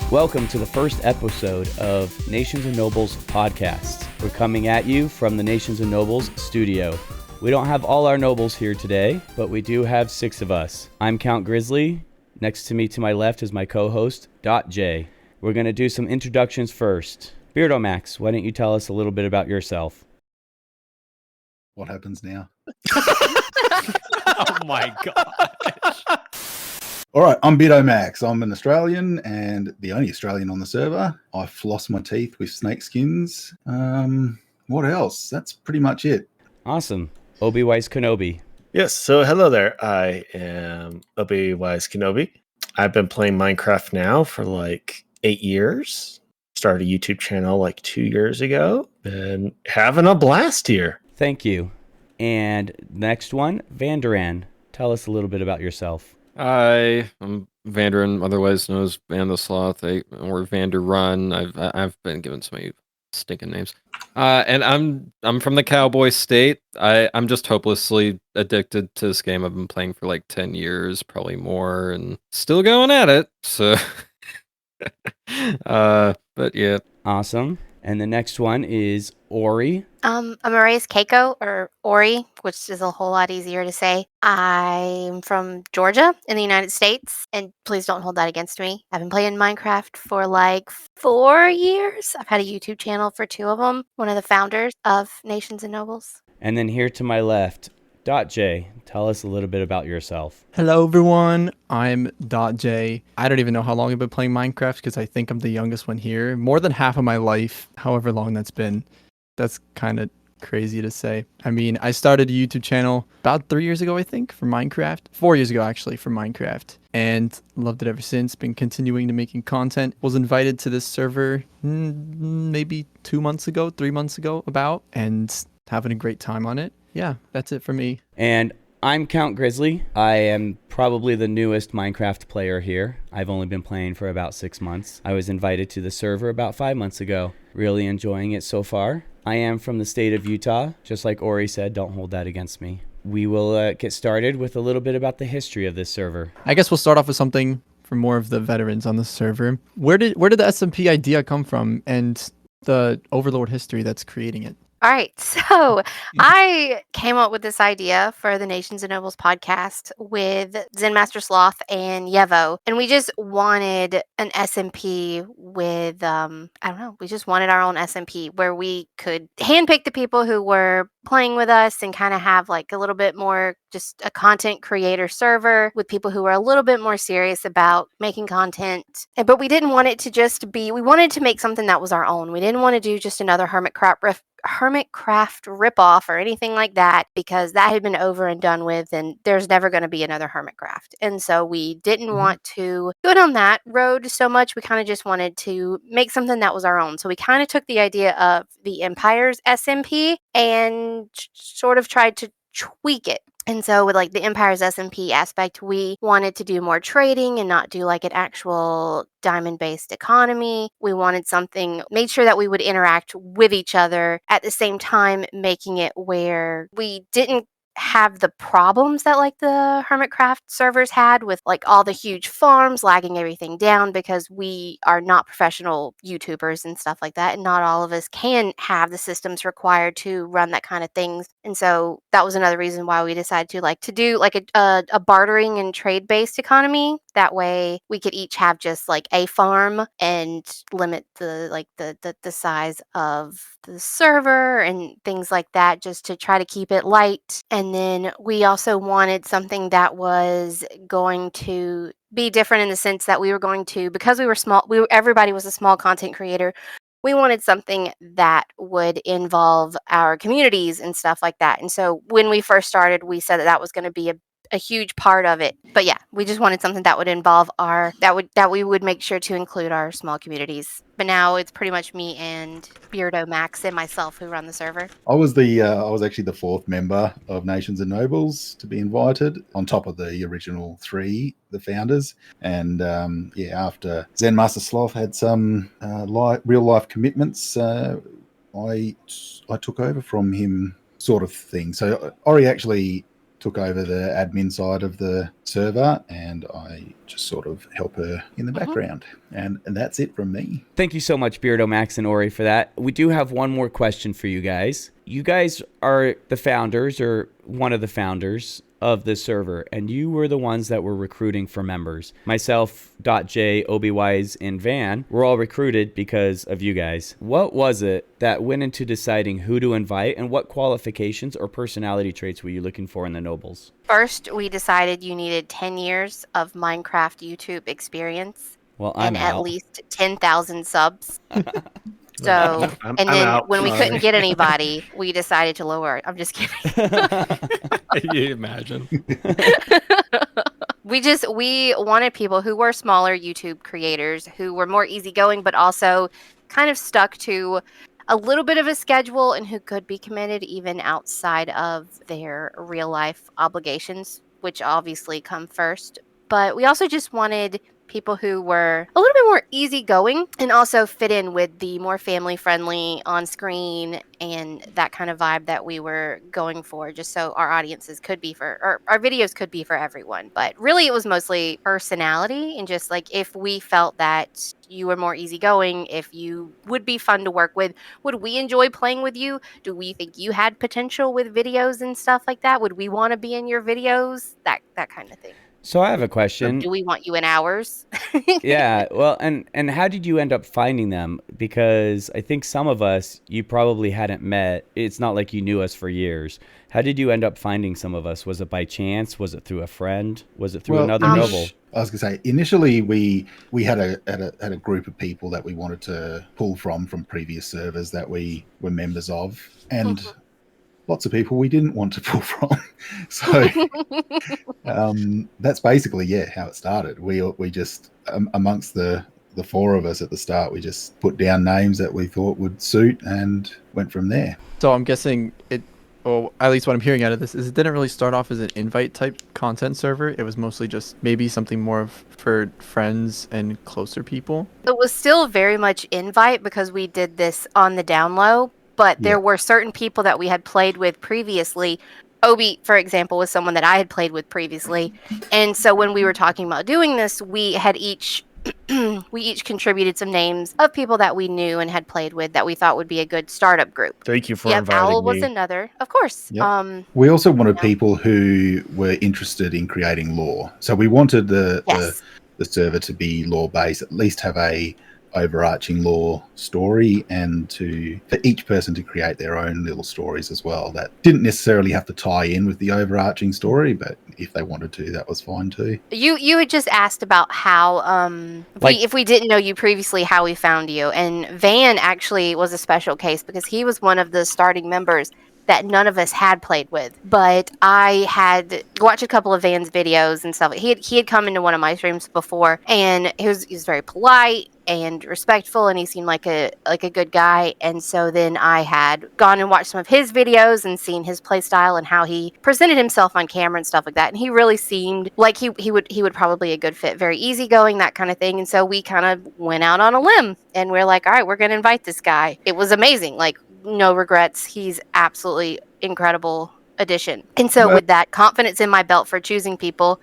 Welcome to the first episode of Nations and Nobles podcast. We're coming at you from the Nations and Nobles studio. We don't have all our nobles here today, but we do have 6 of us. I'm Count Grizzly. Next to me to my left is my co-host, .J. We're going to do some introductions first. Beardo Max, why don't you tell us a little bit about yourself? What happens now? Oh my gosh. All right, I'm Beardo Max. I'm an Australian and the only Australian on the server. I floss my teeth with snakeskins. What else? That's pretty much it. Awesome. Obi-Wise Kenobi. Yes, so hello there. I am Obi-Wise Kenobi. I've been playing Minecraft now for like 8 years. Started a YouTube channel like 2 years ago. Been having a blast here. Thank you. And next one, Vanderan. Tell us a little bit about yourself. Hi, I'm Vanderan, otherwise known as Van the Sloth, or Vander Run. I've been given so many stinking names. And I'm from the Cowboy State. I'm just hopelessly addicted to this game. I've been playing for like 10 years, probably more, and still going at it. So, but yeah. Awesome. And the next one is Ori. I'm Maria's Keiko, or Ori, which is a whole lot easier to say. I'm from Georgia in the United States, and please don't hold that against me. I've been playing Minecraft for like 4 years. I've had a YouTube channel for 2 of them, one of the founders of Nations and Nobles. And then here to my left, .J. Tell us a little bit about yourself. Hello everyone, I'm .J. I don't even know how long I've been playing Minecraft because I think I'm the youngest one here. More than half of my life, however long that's been. That's kind of crazy to say. I mean, I started a YouTube channel about 3 years ago, I think, for Minecraft. 4 years ago, actually, for Minecraft. And loved it ever since. Been continuing to making content. Was invited to this server maybe 2 months ago, 3 months ago, about. And having a great time on it. Yeah, that's it for me. And I'm Count Grizzly. I am probably the newest Minecraft player here. I've only been playing for about 6 months. I was invited to the server about 5 months ago. Really enjoying it so far. I am from the state of Utah. Just like Ori said, don't hold that against me. We will get started with a little bit about the history of this server. I guess we'll start off with something for more of the veterans on the server. Where did the SMP idea come from and the Overlord history that's creating it? All right, so I came up with this idea for the Nations and Nobles podcast with Zen Master Sloth and Yevo, and we just wanted an SMP with, we just wanted our own SMP where we could handpick the people who were playing with us and kind of have like a little bit more just a content creator server with people who are a little bit more serious about making content. But we didn't want it to just be, we wanted to make something that was our own. We didn't want to do just another Hermitcraft ripoff or anything like that, because that had been over and done with, and there's never going to be another Hermitcraft. And so we didn't want to go down that road so much. We kind of just wanted to make something that was our own. So we kind of took the idea of the Empires SMP and sort of tried to tweak it. And so with like the Empires SMP aspect, we wanted to do more trading and not do like an actual diamond-based economy. We wanted something, made sure that we would interact with each other at the same time, making it where we didn't have the problems that like the Hermitcraft servers had with like all the huge farms lagging everything down, because we are not professional YouTubers and stuff like that, and not all of us can have the systems required to run that kind of things. And so that was another reason why we decided to do like a bartering and trade based economy. That way we could each have just like a farm and limit the size of the server and things like that, just to try to keep it light. And then we also wanted something that was going to be different in the sense that we were going to, because we were small, everybody was a small content creator. We wanted something that would involve our communities and stuff like that. And so when we first started, we said that was going to be a huge part of it. But yeah, we just wanted something that would involve that we would make sure to include our small communities. But now it's pretty much me and Beardo Max and myself who run the server. I was actually the 4th member of Nations and Nobles to be invited, on top of the original 3, the founders. And after Zen Master Sloth had some real life commitments, I took over from him, sort of thing. So Ori actually took over the admin side of the server, and I just sort of help her in the background. And that's it from me. Thank you so much, Beardo, Max, and Ori, for that. We do have one more question for you guys. You guys are the founders, or one of the founders of the server, and you were the ones that were recruiting for members. Myself, J, Obi-Wise, and Van were all recruited because of you guys. What was it that went into deciding who to invite, and what qualifications or personality traits were you looking for in the nobles? First, we decided you needed 10 years of Minecraft YouTube experience. Well, I'm and out. at least 10,000 subs. So, I'm and then out, when we sorry. couldn't get anybody, we decided to lower it. I'm just kidding. You imagine. We wanted people who were smaller YouTube creators, who were more easygoing, but also kind of stuck to a little bit of a schedule and who could be committed even outside of their real life obligations, which obviously come first. But we also just wanted people who were a little bit more easygoing and also fit in with the more family friendly on screen and that kind of vibe that we were going for, just so our audiences could be or our videos could be for everyone. But really it was mostly personality, and just like if we felt that you were more easygoing, if you would be fun to work with, would we enjoy playing with you? Do we think you had potential with videos and stuff like that? Would we want to be in your videos? That kind of thing. So I have a question. Do we want you in ours? Yeah, well, and how did you end up finding them? Because I think some of us you probably hadn't met. It's not like you knew us for years. How did you end up finding some of us? Was it by chance? Was it through a friend? Was it through another noble? I was going to say, initially we had a group of people that we wanted to pull from previous servers that we were members of, and lots of people we didn't want to pull from. So that's basically, how it started. We just, amongst the four of us at the start, we just put down names that we thought would suit and went from there. So I'm guessing or at least what I'm hearing out of this is it didn't really start off as an invite type content server. It was mostly just maybe something more for friends and closer people. It was still very much invite because we did this on the down low, but there were certain people that we had played with previously. Obi, for example, was someone that I had played with previously. And so when we were talking about doing this, we had each contributed some names of people that we knew and had played with that we thought would be a good startup group. Thank you for inviting Owl me. was another, of course. Yep. We also wanted people who were interested in creating lore. So we wanted the server to be lore based, at least have a overarching lore story, and for each person to create their own little stories as well that didn't necessarily have to tie in with the overarching story, but if they wanted to, that was fine too. You had just asked about how if we didn't know you previously, how we found you, and Van actually was a special case because he was one of the starting members that none of us had played with. But I had watched a couple of Van's videos and stuff. He had come into one of my streams before, and he was very polite and respectful, and he seemed like a good guy. And so then I had gone and watched some of his videos and seen his play style and how he presented himself on camera and stuff like that. And he really seemed like he would probably be a good fit, very easygoing, that kind of thing. And so we kind of went out on a limb and we're like, all right, we're gonna invite this guy. It was amazing. Like, no regrets. He's absolutely incredible addition. And so with that confidence in my belt for choosing people,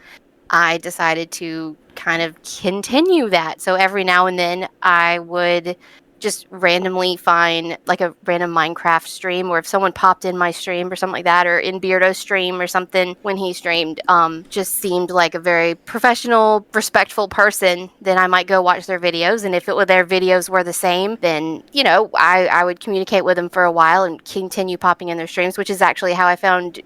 I decided to kind of continue that. So every now and then I would just randomly find like a random Minecraft stream, or if someone popped in my stream or something like that, or in Beardo's stream or something when he streamed, just seemed like a very professional, respectful person, then I might go watch their videos. And if their videos were the same, then, I would communicate with them for a while and continue popping in their streams, which is actually how I found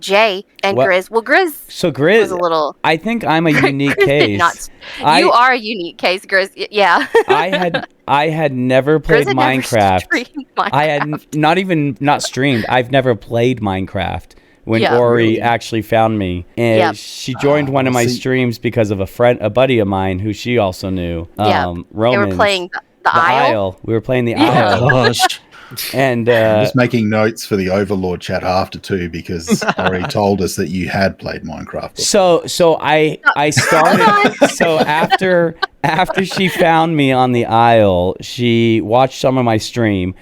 Jay and Grizz. Well, Grizz. So Grizz was a little. I think I'm a unique case. You are a unique case, Grizz. Yeah. I had never played Minecraft. I had not streamed. I've never played Minecraft. When Ori actually found me, and she joined one of my streams because of a buddy of mine who she also knew. Romans. They were playing the Isle. We were playing the Isle. Gosh. And I'm just making notes for the Overlord chat after too, because Ori told us that you had played Minecraft before. So I started. So after she found me on the Isle, she watched some of my stream,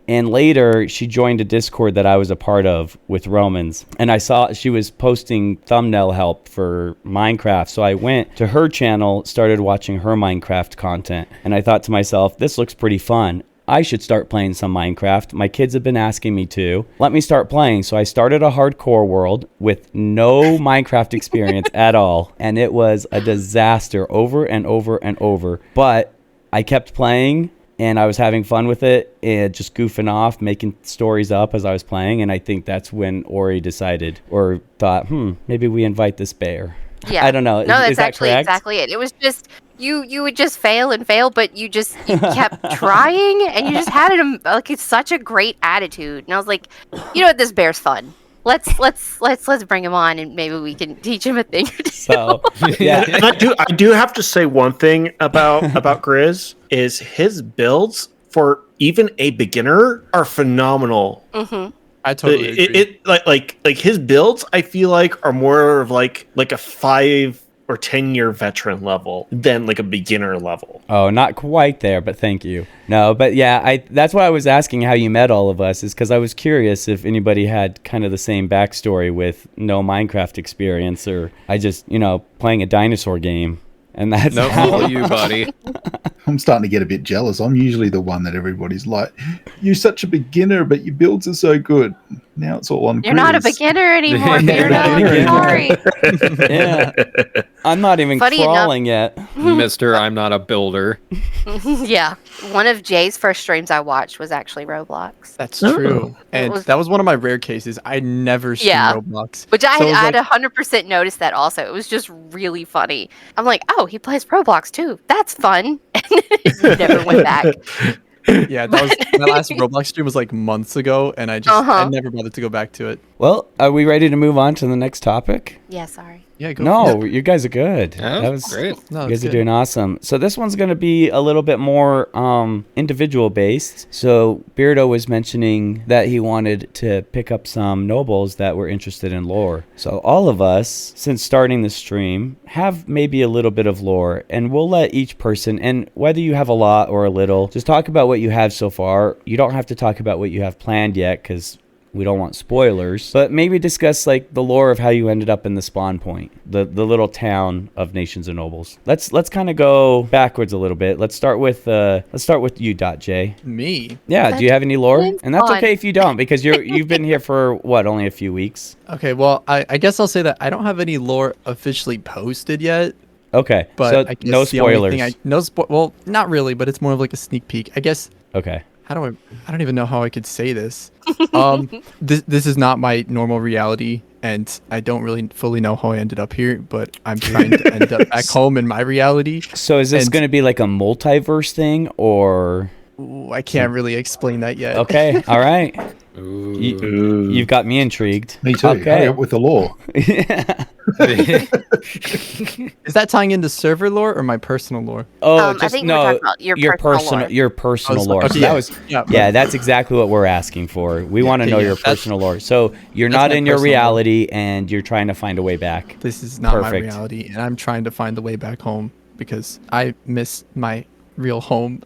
And later, she joined a Discord that I was a part of with Romans. And I saw she was posting thumbnail help for Minecraft. So I went to her channel, started watching her Minecraft content. And I thought to myself, this looks pretty fun. I should start playing some Minecraft. My kids have been asking me to. Let me start playing. So I started a hardcore world with no Minecraft experience at all. And it was a disaster over and over and over. But I kept playing and I was having fun with it and just goofing off, making stories up as I was playing. And I think that's when Ori decided or thought, maybe we invite this bear. Yeah. I don't know. No, that's is that actually correct? exactly it. It was just you would just fail and fail, but you kept trying, and you just had it's such a great attitude. And I was like, you know what, this bear's fun. Let's bring him on, and maybe we can teach him a thing or two. So, yeah. I do have to say one thing about Grizz is his builds for even a beginner are phenomenal. Mm-hmm. I totally agree. Like his builds, I feel like are more of like a 5 or 10-year veteran level than like a beginner level. Oh, not quite there, but thank you. No, but yeah, that's why I was asking how you met all of us, is because I was curious if anybody had kind of the same backstory with no Minecraft experience, or I just, playing a dinosaur game. And that's No, all you, buddy. I'm starting to get a bit jealous. I'm usually the one that everybody's like, you're such a beginner, but your builds are so good. Now it's all on You're not a beginner anymore, Beardo. I'm sorry. Yeah. I'm not even crawling yet. Mister, I'm not a builder. Yeah. One of Jay's first streams I watched was actually Roblox. That's true. And that was one of my rare cases. I never seen Roblox. Which I had 100% noticed that also. It was just really funny. I'm like, oh, he plays Roblox too. That's fun. And never went back. Yeah, that was my last Roblox stream was like months ago, and I never bothered to go back to it. Well, are we ready to move on to the next topic? Yeah, sorry. Yeah, go No, you guys are good. Yeah, that was great. No, you guys are doing awesome. So this one's going to be a little bit more individual based. So Beardo was mentioning that he wanted to pick up some nobles that were interested in lore. So all of us, since starting the stream, have maybe a little bit of lore, and we'll let each person, and whether you have a lot or a little, just talk about what you have so far. You don't have to talk about what you have planned yet, because we don't want spoilers, but maybe discuss like the lore of how you ended up in the spawn point, the little town of Nations and Nobles. Let's kind of go backwards a little bit. Let's start with you, Jay. Me? Yeah. Do you have any lore? And that's okay if you don't, because you've been here for what, only a few weeks. Okay. Well, I guess I'll say that I don't have any lore officially posted yet. Okay. But so I guess no spoilers. Well, not really, but it's more of like a sneak peek, I guess. Okay. I don't even know how I could say this. This is not my normal reality, and I don't really fully know how I ended up here, but I'm trying to end up back home in my reality. So is this going to be like a multiverse thing, or? Ooh, I can't really explain that yet. Okay. All right. You've got me intrigued. Me too. Okay. Hurry up with the lore. Is that tying into server lore or my personal lore? Oh, I just think we're talking about your personal lore. Your personal lore. Okay, So that's exactly what we're asking for. We want to know your personal lore. So you're not in your reality, and you're trying to find a way back. This is not my reality, and I'm trying to find the way back home because I miss my real home.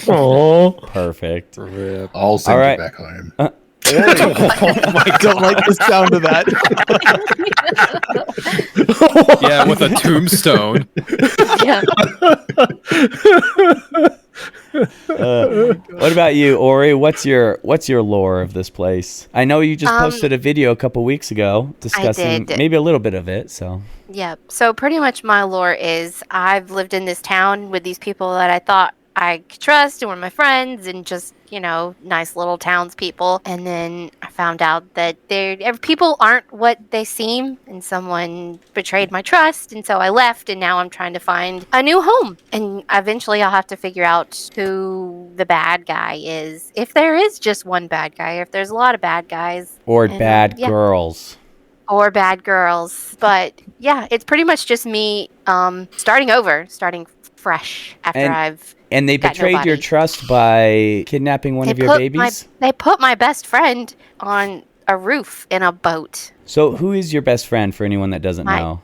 Oh, perfect. I'll send you back home. I don't like the sound of that. Yeah, with a tombstone. Yeah. What about you, Ori? What's your lore of this place? I know you just posted a video a couple weeks ago discussing maybe a little bit of it. So yeah. So pretty much my lore is I've lived in this town with these people that I thought I could trust and were my friends and just, nice little townspeople. And then I found out that people aren't what they seem, and someone betrayed my trust. And so I left, and now I'm trying to find a new home. And eventually I'll have to figure out who the bad guy is. If there is just one bad guy, if there's a lot of bad guys. Or bad girls. Or bad girls. But yeah, it's pretty much just me starting fresh after And they betrayed your trust by kidnapping one of your babies? They put my best friend on a roof in a boat. So who is your best friend for anyone that doesn't know?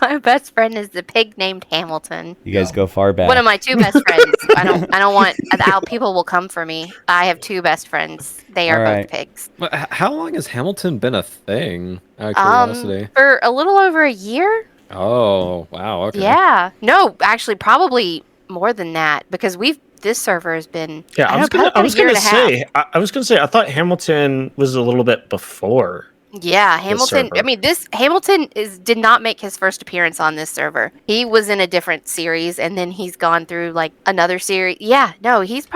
My best friend is the pig named Hamilton. You guys go far back. One of my 2 best friends. I don't want out. People will come for me. I have 2 best friends. They are All right. both pigs. But how long has Hamilton been a thing? Out of curiosity. For a little over a year. Oh, wow. Okay. Yeah. No, actually, probably more than that because this server has been. Yeah, I was probably gonna about a year and a half. I was gonna say I thought Hamilton was a little bit before. Yeah, Hamilton. server. I mean, this Hamilton did not make his first appearance on this server. He was in a different series, and then he's gone through like another series. Yeah, no, Hamilton's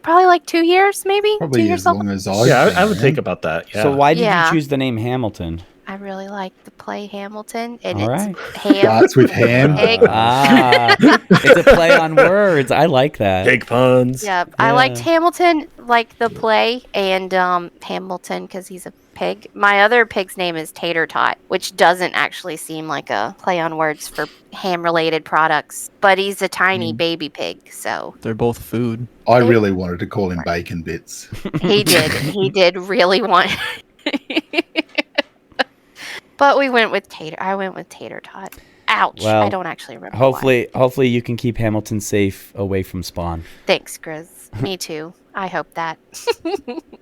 probably like 2 years, maybe 2 Probably years as old. long as I. Yeah, I would think about that. Yeah. So why did Yeah. you choose the name Hamilton? I really like to play Hamilton, and All it's right. ham. Starts with ham. Pig. It's a play on words. I like that. Big puns. Yeah, I liked Yeah. Hamilton, like the play, and Hamilton because he's a pig. My other pig's name is Tater Tot, which doesn't actually seem like a play on words for ham-related products, but he's a tiny baby pig, so They're both food. I really wanted to call him Bacon Bits. he did. He did really want. But we went with Tater. I went with Tater Tot. Ouch! Well, I don't actually remember. Why. Hopefully you can keep Hamilton safe away from spawn. Thanks, Grizz. Me too. I hope that.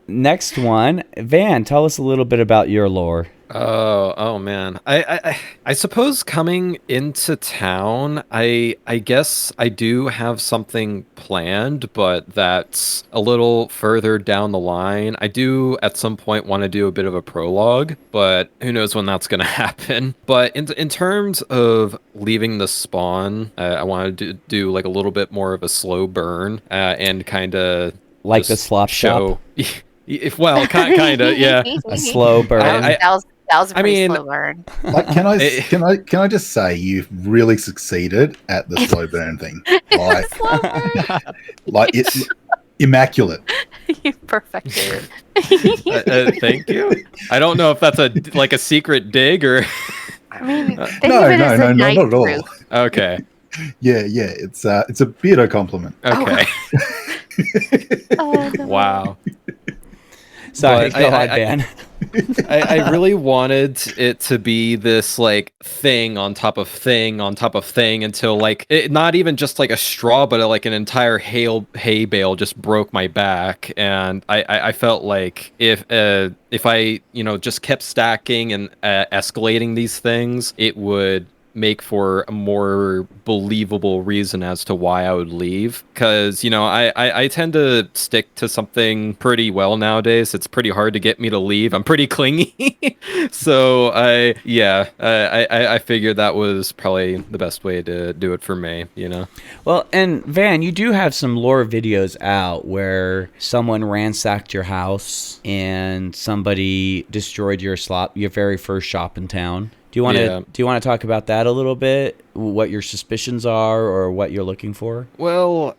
Next one, Van, tell us a little bit about your lore. Oh man. I suppose coming into town, I guess I do have something planned, but that's a little further down the line. I do at some point want to do a bit of a prologue, but who knows when that's going to happen. But in terms of leaving the spawn, I wanted to do like a little bit more of a slow burn and kind of Like the slop shop? Well, kind of, yeah. A slow burn. That was a I pretty mean- slow burn. Like, can I just say you've really succeeded at the slow burn thing? Like, Slow burn. like it's immaculate. You perfected it. Thank you. I don't know if that's a secret dig or I mean, think No, of it as a not knife at all. through. okay. Yeah, it's a beardo compliment. Okay. Oh, no. Wow. Sorry, But go ahead, Van. I really wanted it to be this like thing on top of thing on top of thing until like not even just like a straw, but like an entire hay bale just broke my back, and I felt like if I just kept stacking and escalating these things, it would make for a more believable reason as to why I would leave. Because, I tend to stick to something pretty well nowadays. It's pretty hard to get me to leave. I'm pretty clingy. So I figured that was probably the best way to do it for me, Well, and Van, you do have some lore videos out where someone ransacked your house and somebody destroyed your very first shop in town. Do you want to talk about that a little bit? What your suspicions are, or what you're looking for? Well,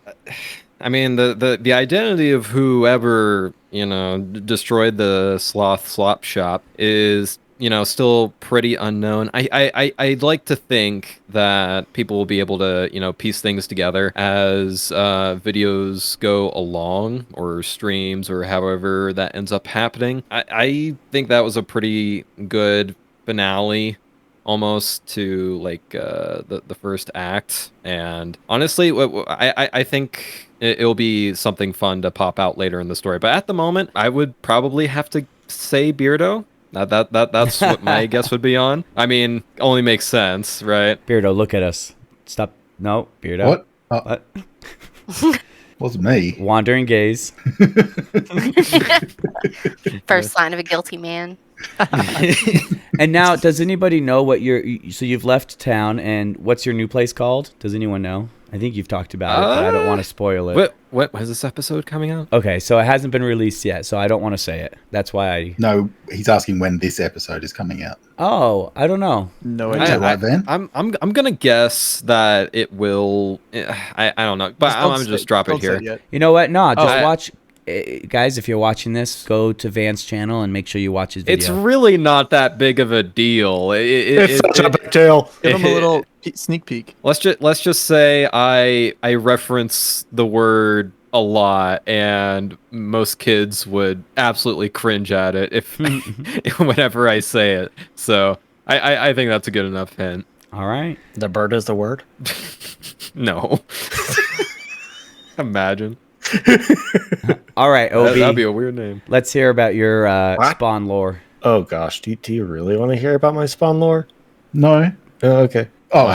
I mean, the identity of whoever destroyed the sloth slop shop is still pretty unknown. I'd like to think that people will be able to piece things together as videos go along, or streams, or however that ends up happening. I think that was a pretty good finale almost to like the first act, and honestly I think it'll be something fun to pop out later in the story, but at the moment I would probably have to say Beardo. That's what my guess would be on. I mean, only makes sense, right? Beardo, look at us. Stop. No, Beardo. What? What? Wasn't me. Wandering gaze. First sign of a guilty man. And now, does anybody know what so you've left town, and what's your new place called? Does anyone know? I think you've talked about it, but I don't want to spoil it. What is this episode coming out? Okay, so it hasn't been released yet, so I don't want to say it. That's why No, he's asking when this episode is coming out. Oh, I don't know. No Is idea. that right, Van? I'm gonna guess that it will. I don't know, but I'm gonna just drop it here. You know what? No, just Oh, watch. Guys, if you're watching this, go to Van's channel and make sure you watch his video. It's really not that big of a deal. It's such a big deal. Give him a little sneak peek. Let's just say I reference the word a lot, and most kids would absolutely cringe at it if whenever I say it. So I think that's a good enough hint. All right. The bird is the word. No. Imagine. All right, Obi. That'd be a weird name. Let's hear about your What? spawn lore. Oh gosh, do you really want to hear about my spawn lore? No. Oh, okay. Oh,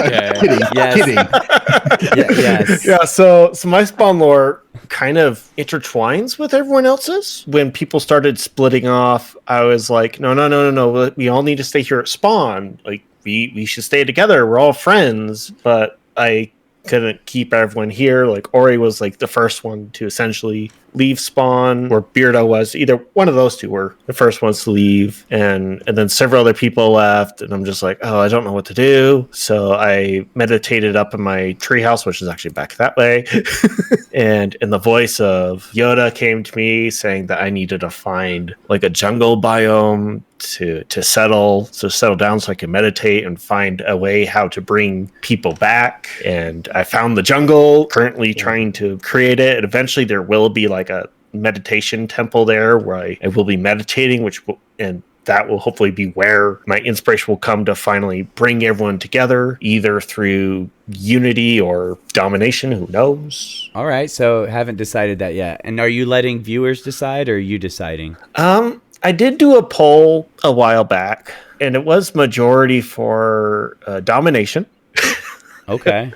Okay. kidding. Yes. Kidding. Yes. Yeah, so my spawn lore kind of intertwines with everyone else's. When people started splitting off, I was like, no. We all need to stay here at spawn. Like we should stay together. We're all friends. But I couldn't keep everyone here. Like Ori was like the first one to essentially leave spawn, or Beardo was. Either one of those two were the first ones to leave, and then several other people left, and I'm just like, oh, I don't know what to do. So I meditated up in my treehouse, which is actually back that way. And the voice of Yoda came to me saying that I needed to find like a jungle biome to settle down so I can meditate and find a way how to bring people back. And I found the jungle, currently trying to create it. And eventually there will be like a meditation temple there where I will be meditating, and that will hopefully be where my inspiration will come to finally bring everyone together, either through unity or domination, who knows. All right, so haven't decided that yet. And are you letting viewers decide, or are you deciding? I did do a poll a while back, and it was majority for domination. Okay.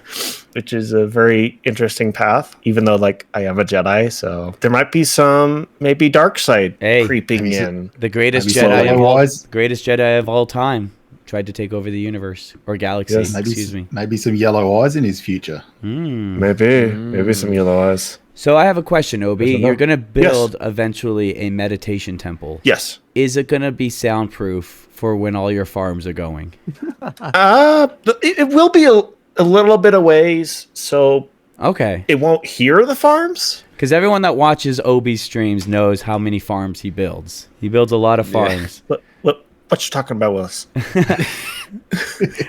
Which is a very interesting path, even though like I am a Jedi, so there might be some maybe dark side creeping in. The greatest Maybe some Jedi of all time tried to take over the universe or galaxy. Yes. Maybe, me. maybe some yellow eyes in his future. Maybe some yellow eyes. So I have a question, Obi. Doesn't know. You're going to build eventually a meditation temple. Yes. Is it going to be soundproof for when all your farms are going? It will be a little bit of ways, so Okay. it won't hear the farms. Because everyone that watches Obi's streams knows how many farms he builds. He builds a lot of farms. What you talking about, Willis?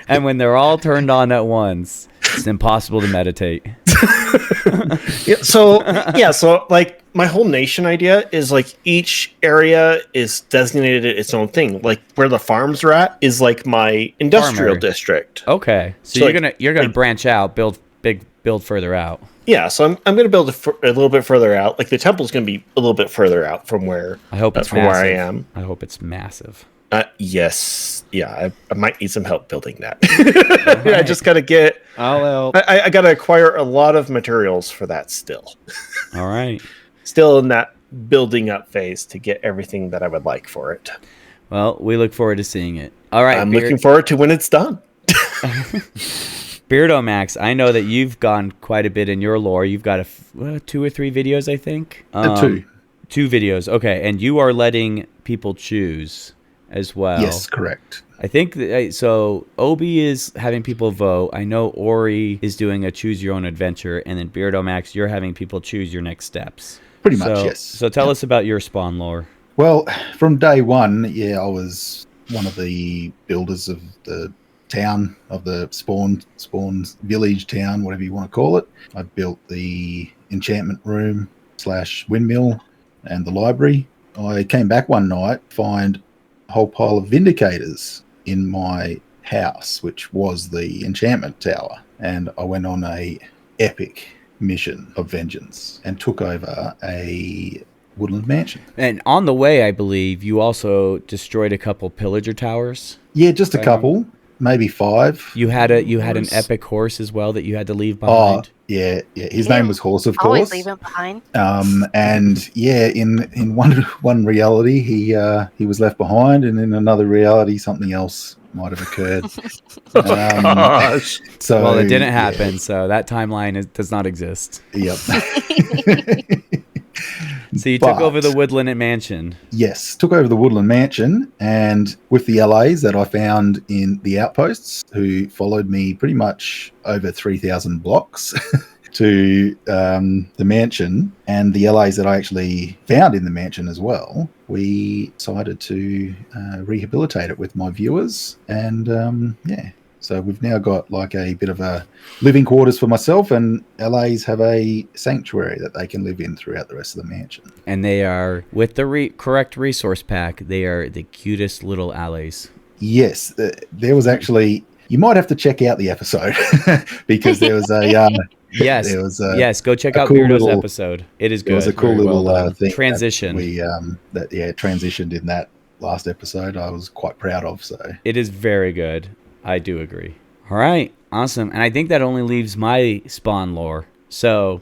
And when they're all turned on at once, it's impossible to meditate. So like my whole nation idea is like each area is designated its own thing. Like where the farms are at is like my industrial district. Okay. So you're gonna branch out, build further out. Yeah, so I'm going to build a little bit further out. Like the temple's going to be a little bit further out from where I hope it's from massive. where I am. I hope it's massive. Yes. Yeah, I might need some help building that. Right. I just got to get... I'll help. I got to acquire a lot of materials for that still. All right. Still in that building up phase to get everything that I would like for it. Well, we look forward to seeing it. All right. I'm looking forward to when it's done. Beardo Max, I know that you've gone quite a bit in your lore. You've got 2 or 3 videos, I think. 2. 2 videos. Okay, and you are letting people choose as well. Yes, correct. I think so. Obi is having people vote. I know Ori is doing a choose your own adventure, and then Beardo Max, you're having people choose your next steps. Pretty much, yes. So tell us about your spawn lore. Well, from day one, I was one of the builders of the town, of the spawn village town, whatever you want to call it. I built the enchantment room / windmill and the library. I came back one night, find a whole pile of vindicators in my house, which was the enchantment tower, and I went on a epic mission of vengeance and took over a woodland mansion. And on the way, I believe you also destroyed a couple pillager towers. Yeah, just a couple. Maybe 5. You had an epic horse as well that you had to leave behind. Yeah. His name was Horse, of Always course. leave him behind. And yeah, in one reality, he was left behind, and in another reality, something else might have occurred. Gosh. So Well, it didn't happen, so that timeline does not exist. Yep. So you took over the woodland mansion. Yes, took over the woodland mansion, and with the LAs that I found in the outposts, who followed me pretty much over 3,000 blocks to the mansion, and the LAs that I actually found in the mansion as well, we decided to rehabilitate it with my viewers, and so we've now got like a bit of a living quarters for myself, and LAs have a sanctuary that they can live in throughout the rest of the mansion. And they are, with the correct resource pack, they are the cutest little alleys. Yes, there was actually. You might have to check out the episode because there was a. Yes, there was yes. Go check a out cool Beardo's little- episode. It is There was a good. cool Very well little done. thing Transition. that transitioned in that last episode. I was quite proud of. So It is very good. I do agree. All right, awesome. And I think that only leaves my spawn lore. So,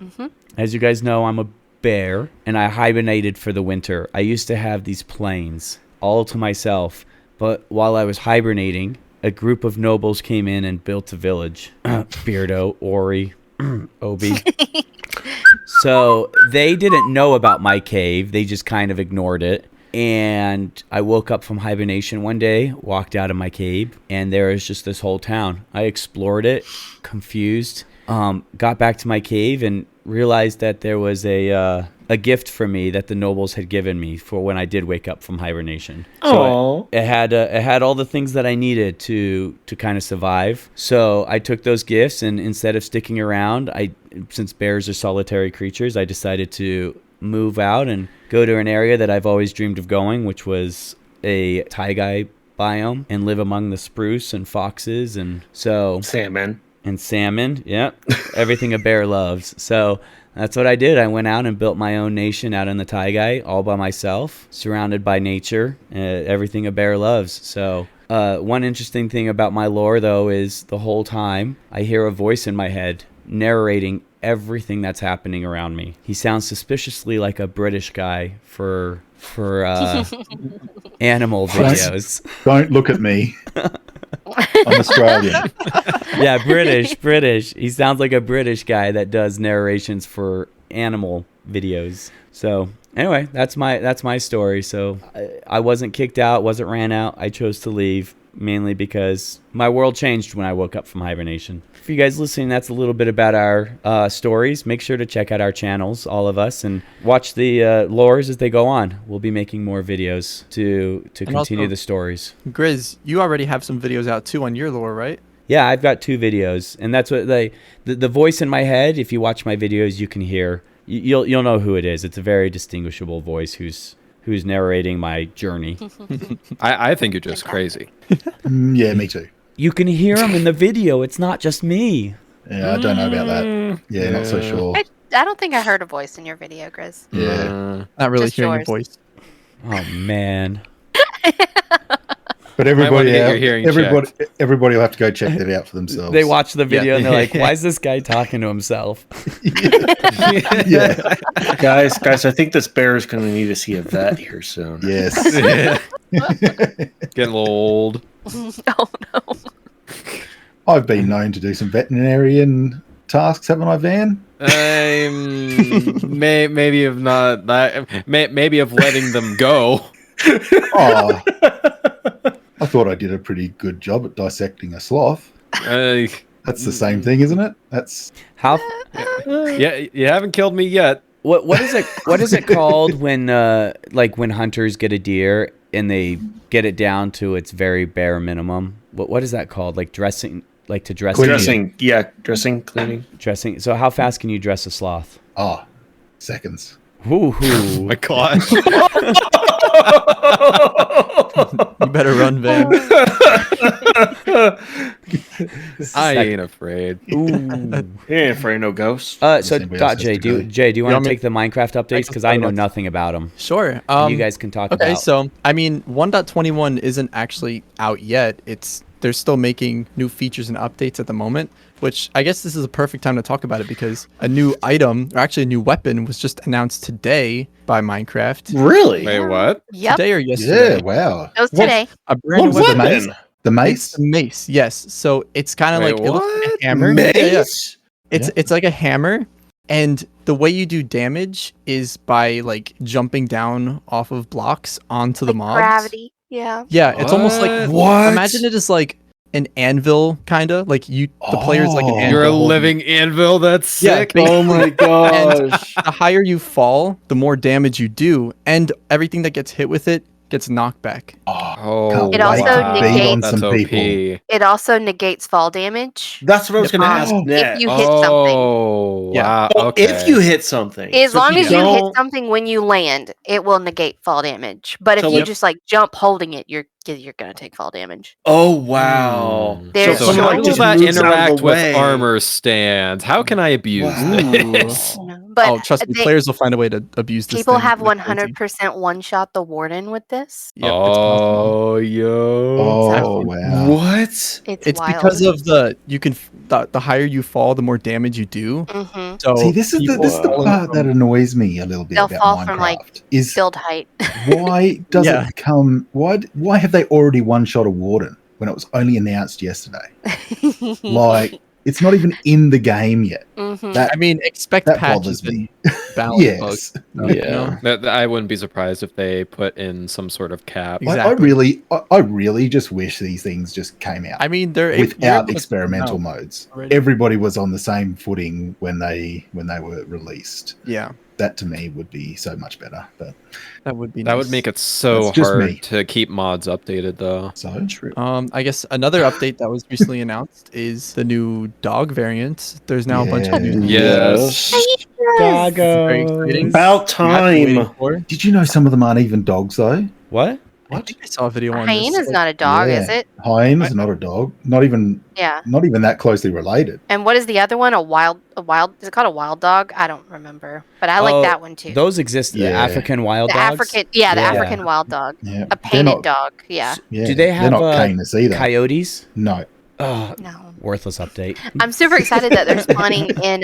as you guys know, I'm a bear, and I hibernated for the winter. I used to have these plains all to myself, but while I was hibernating, a group of nobles came in and built a village. Beardo, Ori, Obi. So they didn't know about my cave. They just kind of ignored it. And I woke up from hibernation one day, walked out of my cave, and there was just this whole town. I explored it, confused, got back to my cave and realized that there was a gift for me that the nobles had given me for when I did wake up from hibernation. So it had all the things that I needed to kind of survive. So I took those gifts, and instead of sticking around, since bears are solitary creatures, I decided to move out and go to an area that I've always dreamed of going, which was a taiga biome, and live among the spruce and foxes and Salmon. Yeah, everything a bear loves. So that's what I did. I went out and built my own nation out in the taiga all by myself, surrounded by nature, everything a bear loves. So one interesting thing about my lore, though, is the whole time I hear a voice in my head narrating everything that's happening around me. He sounds suspiciously like a British guy for animal videos. don't look at me. I'm Australian. Yeah, British. He sounds like a British guy that does narrations for animal videos. So anyway, that's my story. So I wasn't kicked out, wasn't ran out. I chose to leave, mainly because my world changed when I woke up from hibernation. For you guys listening, that's a little bit about our stories. Make sure to check out our channels, all of us, and watch the lores as they go on. We'll be making more videos to continue the stories. Grizz, you already have some videos out too on your lore, right? Yeah, I've got 2 videos, and that's what the voice in my head. If you watch my videos, you can hear. You'll know who it is. It's a very distinguishable voice who's narrating my journey. I think you're just crazy. Yeah, me too. You can hear him in the video. It's not just me. Yeah, I don't know about that. Yeah, not so sure. I don't think I heard a voice in your video, Grizz. Yeah, Not really Just hearing yours. your voice. Oh man. but Might wanna get your hearing everybody will have to go check that out for themselves. They watch the video Yeah. and they're like, "Why is this guy talking to himself?" Yeah. guys, I think this bear is going to need to see a vet here soon. Yes. Getting a little old. Oh no. I've been known to do some veterinarian tasks, haven't I, Van? Maybe of not that. Maybe of letting them go. Oh, I thought I did a pretty good job at dissecting a sloth. That's the same thing, isn't it? That's How? Yeah, you haven't killed me yet. What is it? What is it called when when hunters get a deer and they get it down to its very bare minimum? What is that called? Like dressing, like to dress. Dressing, cleaning. Dressing. So how fast can you dress a sloth? seconds. Ooh. Oh my gosh. You better run, Van. I ain't afraid. Ooh. He ain't afraid of no ghosts. So Does anybody else Jay, has to go? do you want want to me- take the Minecraft updates because I know nothing about them. Sure. You guys can talk Okay, about. so I mean, 1.21 isn't actually out yet. They're still making new features and updates at the moment, which I guess this is a perfect time to talk about it because a new item, or actually a new weapon, was just announced today by Minecraft. Really? Wait, what? Yep. Today or yesterday? Yeah, wow. It was today. A brand new What weapon. weapon? The mace? It's a mace, yes. So it's kind of Wait, like it looks like what? a hammer. Mace? Yeah, yeah. Yeah. It's like a hammer, and the way you do damage is by like jumping down off of blocks onto the mobs. Gravity. Yeah. Yeah, it's almost like What? imagine it as like an anvil, kind of like the player's like an Oh. anvil. You're a holding- living anvil. That's Yeah, sick. basically. Oh my gosh. The higher you fall, the more damage you do, and everything that gets hit with it gets knockback. Oh, Can't It also wait to beat on negates- some That's people. OP. It also negates fall damage. That's what I was Yep. going to ask Oh, next. you hit something. Oh, Yeah. wow. Oh, Okay. if you hit something. As So if long as you hit don't- something when you land, it will negate fall damage. But if So, you like- just like jump holding it, you're gonna take fall damage. Oh, wow. Hmm. There's So someone how choices. will just that moves out of the interact with way. armor stands? How can I abuse Wow. this? But Oh, trust me, players will find a way to abuse this. people thing have like crazy. 100% one shot the warden with this. Yep, it's possible. Oh, yo. Oh, wow. What? It's wild. because of the higher you fall, the more damage you do. hmm So See, this is the falling part that from- annoys me a little bit They'll about fall Minecraft. from, like, is build height. why does Yeah. it become why have they already one shot a warden when it was only announced yesterday? Like, it's not even in the game yet. Mhm. That I mean, expect that patches bothers me. and balance bugs. Yes. You know? I wouldn't be surprised if they put in some sort of cap. Exactly. I really just wish these things just came out I mean, they're without you're experimental able to- modes. already. Everybody was on the same footing when they were released. Yeah, That to me would be so much better. But that would be. That would nice. make it so That's just hard me. to keep mods updated, though. so True. I guess another update that was recently announced is the new dog variant. There's now a bunch of new. Yes. Yes. Very exciting. About I've been waiting time. for. did you know some of them aren't even dogs though? What? I think I saw a video A on hyena's this. not a dog, is Yeah. it? Hyena's not a dog. Not even Yeah. that closely related. And what is the other one? A wild. Is it called a wild dog? I don't remember, but I like Oh, that one too. Those exist. The Yeah. African wild the dogs. African, the Yeah. African wild dog, Yeah. a They're painted not- dog. Yeah. Yeah. Do they have, They're not canis either. Coyotes. No. Oh, No. worthless update. I'm super excited that they're spawning in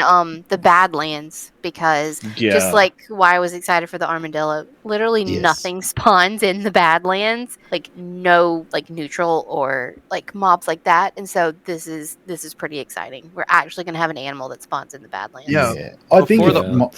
the Badlands because Yeah. just like why I was excited for the armadillo, literally Yes. nothing spawns in the Badlands, like no like neutral or like mobs like that, and so this is pretty exciting. We're actually gonna have an animal that spawns in the Badlands. Yeah. I think Before if the mo-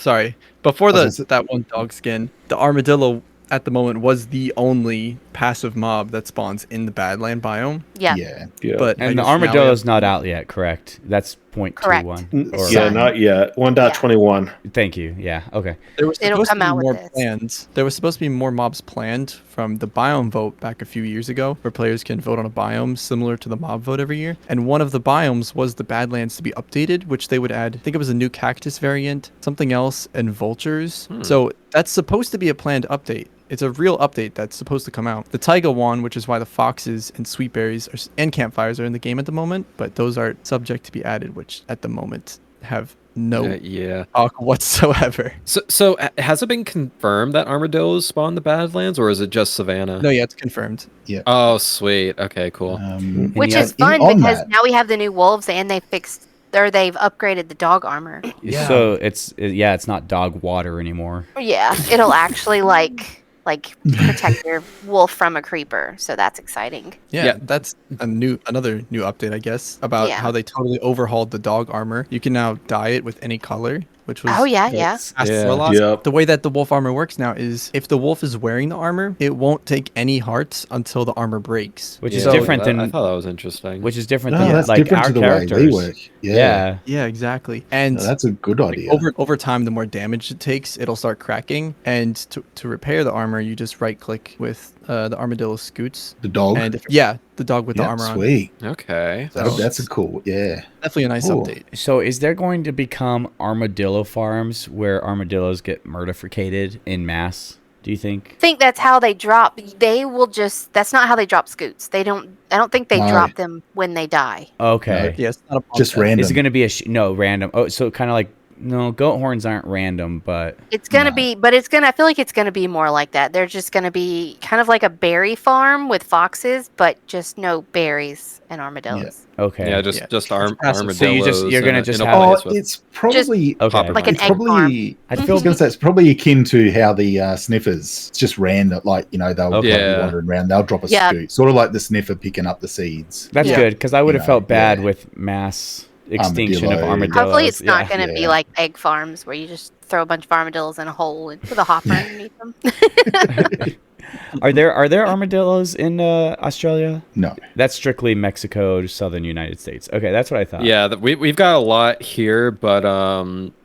before I was the gonna that one dog skin, the armadillo at the moment was the only passive mob that spawns in the Badland biome. Yeah. Yeah. But I And the guess now we armadillo's have- not out yet, correct? That's 0.21. It's yeah, done. not yet. 1.21. Thank you. Yeah. Okay. There was It'll supposed come to be out with more this. plans. There was supposed to be more mobs planned from the biome vote back a few years ago, where players can vote on a biome similar to the mob vote every year. And one of the biomes was the Badlands to be updated, which they would add. I think it was a new cactus variant, something else, and vultures. So that's supposed to be a planned update. It's a real update that's supposed to come out. The taiga one, which is why the foxes and sweetberries and campfires are in the game at the moment, but those are subject to be added, which at the moment have no Yeah. talk whatsoever. So has it been confirmed that armadillos spawn the Badlands, or is it just Savannah? No, yeah, it's confirmed. Oh, sweet. Okay, cool. Which yeah, is fun on because that- now we have the new wolves and they've upgraded the dog armor. So it's not dog water anymore. Yeah, it'll actually like protect your wolf from a creeper, so that's exciting. Yeah, that's another new update, I guess, about Yeah. how they totally overhauled the dog armor. You can now dye it with any color, which was Oh, yeah, yeah. asked for a lot. Yep. The way that the wolf armor works now is if the wolf is wearing the armor, it won't take any hearts until the armor breaks. Which is Yeah, different I than thought that was interesting. which is different No, than that's like different our to the characters. way we work. Yeah. Yeah, exactly. And No, that's a good like, idea. over time, the more damage it takes, it'll start cracking. And to repair the armor, you just right click with the armadillo scoots. The dog. And the dog with the Yeah, armor on. sweet. Okay. That's a cool. Yeah. Definitely a nice Cool. update. So is there going to become armadillo farms where armadillos get murdificated in mass? Do you think? I think that's how they drop. They will just. That's not how they drop scoots. They don't. I don't think they No. drop them when they die. Okay. Yeah, it's not a Just bomb random. Is it going to be no random? Oh, so kind of like no goat horns aren't random, but It's gonna No. be, but it's gonna. I feel like it's gonna be more like that. They're just gonna be kind of like a berry farm with foxes, but just no berries and armadillos. okay. Yeah, just It's armadillos. passive. So you're gonna in a- just in a have- Oh, place with it's probably Okay. Like an it's egg farm. probably. I I feel was going to say it's probably akin to how the sniffers. It's just random, like they'll Okay. probably Yeah. wandering around. They'll drop a Yeah. scoot, sort of like the sniffer picking up the seeds. That's Yeah. good because I would have You know, felt bad yeah. with mass extinction of Armadillo. armadillos. Hopefully, it's not Yeah. gonna be Yeah. like egg farms where you just throw a bunch of armadillos in a hole and with a hopper underneath them. Are there armadillos in Australia? No, That's strictly Mexico, southern United States. Okay, that's what I thought. Yeah, we've got a lot here, but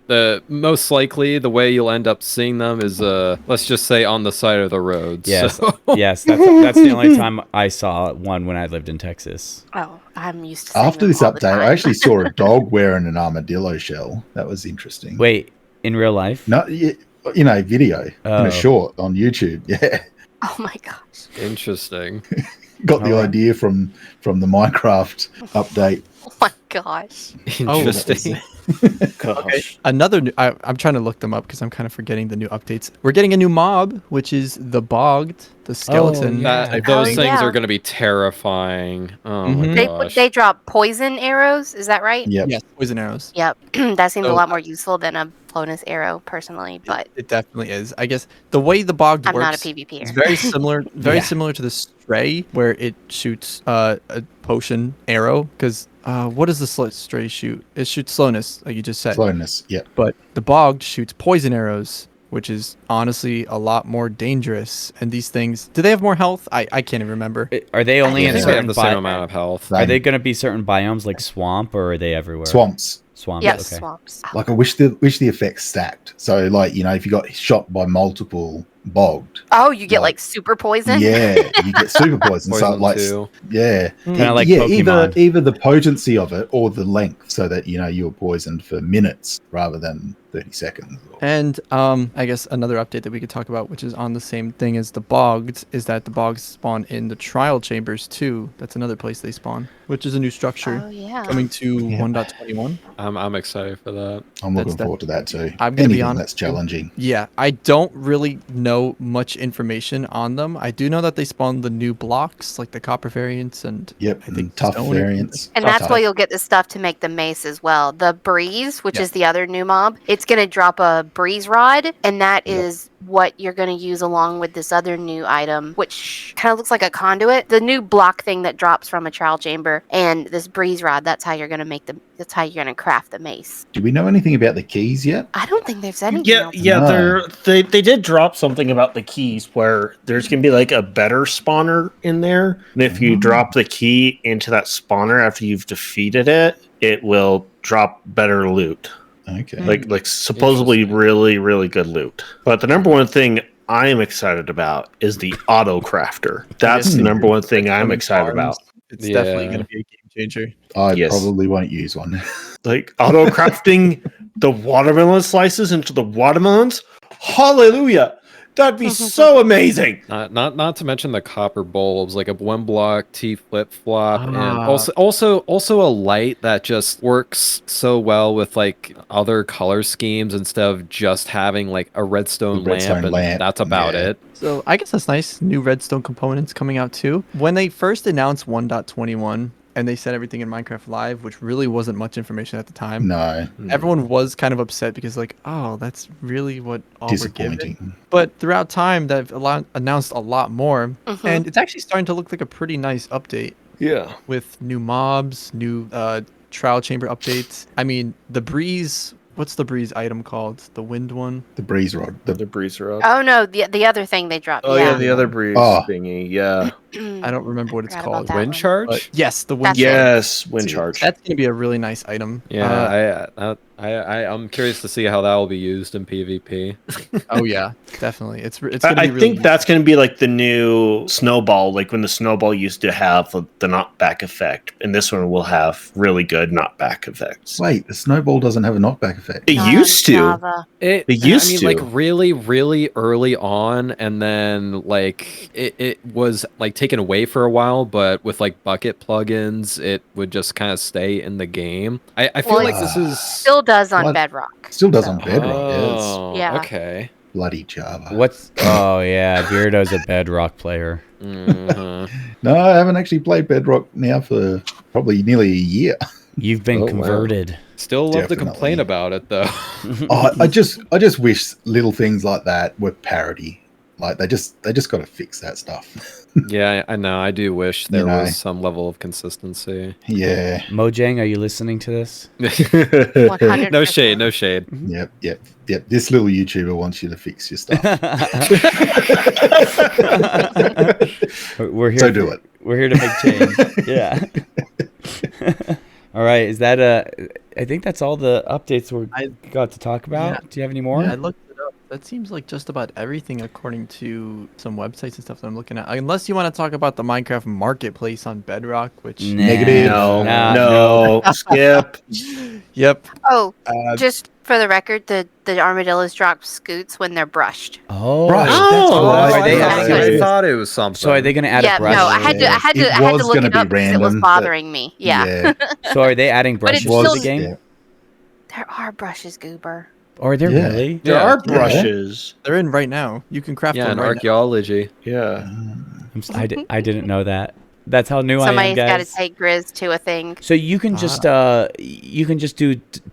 the most likely the way you'll end up seeing them is let's just say on the side of the road. Yes, So- yes, that's the only time I saw one when I lived in Texas. Oh, I'm used to seeing After them this all the update, I time. actually saw a dog wearing an armadillo shell. That was interesting. Wait, in real life? No, video in Oh. a short on YouTube. Yeah, Oh my gosh. Interesting. got the Alright. idea from the Minecraft update. Oh my gosh. Interesting. Gosh. Another new, I'm trying to look them up because I'm kind of forgetting the new updates. We're getting a new mob, which is the bogged, the skeleton. yeah. type Those thing. things yeah. are going to be terrifying. Oh my Mhm. gosh. They drop poison arrows, is that right? Yep. Yes, poison arrows. Yep. That seems a So- lot more useful than a bonus arrow, personally, but It definitely is. I guess the way the bogged I'm works not a PvPer. is very similar, very Yeah. similar to the stray, where it shoots a potion arrow. Because what does the stray shoot? It shoots slowness, like you just said. Slowness. Yep. But the bogged shoots poison arrows, which is honestly a lot more dangerous. And these things, do they have more health? I can't even remember. Are they only I in I think they have certain the same biomes? amount of health. Are they going to be certain biomes like swamp, or are they everywhere? Swamps. Swamp. Yes, Okay. swamps. Like I wish the effects stacked. So like if you got shot by multiple bogged, Oh, you get Like- like super poison? yeah, you get super poison. So Poison like too. yeah, Kinda like yeah, Pokemon. either the potency of it or the length, so that you're poisoned for minutes rather than 30 seconds. And I guess another update that we could talk about, which is on the same thing as the bogged, is that the bogged spawn in the trial chambers too. That's another place they spawn, which is a new structure Oh, yeah. coming to Yeah. 1.21. I'm excited for that. I'm looking That's forward to that too. I'm gonna be Anything honest that's with you. challenging. Yeah, I don't really know much information on them. I do know that they spawn the new blocks, like the copper variants, and Yep, I think tough stone- variants. And Tough that's why type. you'll get the stuff to make the mace as well. The breeze, which Yeah. is the other new mob, it's going to drop a breeze rod, and that Yep. is what you're going to use along with this other new item, which kind of looks like a conduit. The new block thing that drops from a trial chamber, and this breeze rod. That's how you're going to make the. That's how you're going to craft the mace. Do we know anything about the keys yet? I don't think they've said anything Yeah, else. yeah, No. they did drop something about the keys where there's gonna be like a better spawner in there. And if you Oh. drop the key into that spawner after you've defeated it, it will drop better loot. Okay. Like supposedly Interesting. really, really good loot. But the number one thing I am excited about is the auto crafter. That's Yes. the number one thing I'm Coming excited farms, about. It's definitely Yeah. going to be a game changer. I Yes. probably won't use one. Like auto crafting the watermelon slices into the watermelons. Hallelujah! That'd be so amazing. Not to mention the copper bulbs, like a 1 block T flip flop, and Ah. also a light that just works so well with like other color schemes instead of just having like a redstone, The redstone lamp, and lamp, that's about yeah. it. So I guess that's nice. New redstone components coming out too. When they first announced 1.21 and they said everything in Minecraft Live, which really wasn't much information at the time, No, everyone was kind of upset because like, oh, that's really what all we're given. disappointing. But throughout time, they've announced a lot more, Mhm. and it's actually starting to look like a pretty nice update Yeah. with new mobs, new trial chamber updates. I mean, the breeze. What's the breeze item called? The wind one. The breeze rod. The breeze rod. Oh no, the other thing they dropped. Oh yeah, yeah. the other breeze Oh. thingy. Yeah. I don't remember what it's Forgot about called. that Wind one. charge. But yes, the wind. That's it. Yes, wind See, charge. That's gonna be a really nice item. Yeah, I'm curious to see how that will be used in PvP. Oh yeah, definitely. It's gonna I be really think that's going to be like the new snowball, like when the snowball used to have the knockback effect, and this one will have really good knockback effects. Wait, the snowball doesn't have a knockback effect. It Not on used to. Java. It used I mean, to. like really early on, and then like it was like taken away for a while, but with like bucket plugins, it would just kind of stay in the game. I feel Well, like this is Still does on What? Bedrock. Still does So- on Bedrock. Yes. Oh, Yeah. okay. Bloody Java. What's? Oh yeah, Beardo's a Bedrock player. Mhm. No, I haven't actually played Bedrock now for probably nearly a year. You've been Oh, wow. converted. Still love to Definitely. complain about it though. I just wish little things like that were parody. Like they just got to fix that stuff. Yeah, I know. I do wish there know. was some level of consistency. Yeah. Mojang, are you listening to this? 100%. No shade, no shade. Yep. This little YouTuber wants you to fix your stuff. We're here. So do it. We're here to make change. Yeah. All right. Is that I think that's all the updates we I- got to talk about. yeah. Do you have any more? Yeah, I looked it up. That seems like just about everything according to some websites and stuff that I'm looking at. Unless you want to talk about the Minecraft marketplace on Bedrock, which Negative. No, Nah, no, skip. Yep. Oh, Uh, just for the record, the armadillos drop scoots when they're brushed. Oh, Right. Oh, That's Are right. they that's adding right. I thought it was something. so are they going to add Yeah, a brush? no, I had to, I had to, It I had to was look gonna it be up because it was random, but- bothering me. Yeah. So are they adding But it's brushes to the still- game? Yeah. There are brushes, Goober. Or are there Yeah. really? There Yeah. are Yeah. brushes. they're in right now. You can craft Yeah, them in right archaeology. Yeah. I didn't know that. That's how new I am, Somebody's got to guys. take Grizz to a thing. So you can just